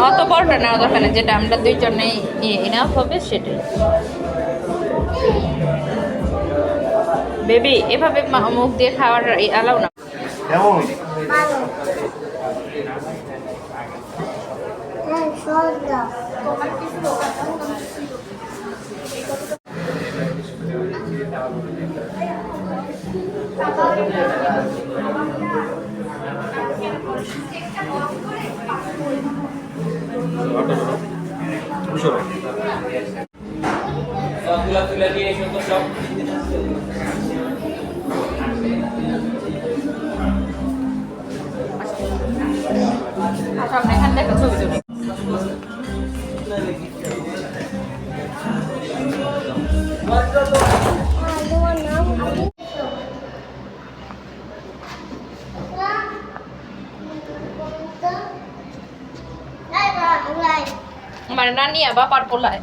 অত বড়টা নেওয়া দরকার নেই, যেটা আমরা দুইজনেই ইনাফ হবে সেটাই। বেবি এভাবে মুখ দিয়ে খাওয়ার অ্যালাউ না। তুলে দিয়ে এসে তো সব সামনে এখান থেকে ছবি তুলি। আমার নানি বাবার পোলায়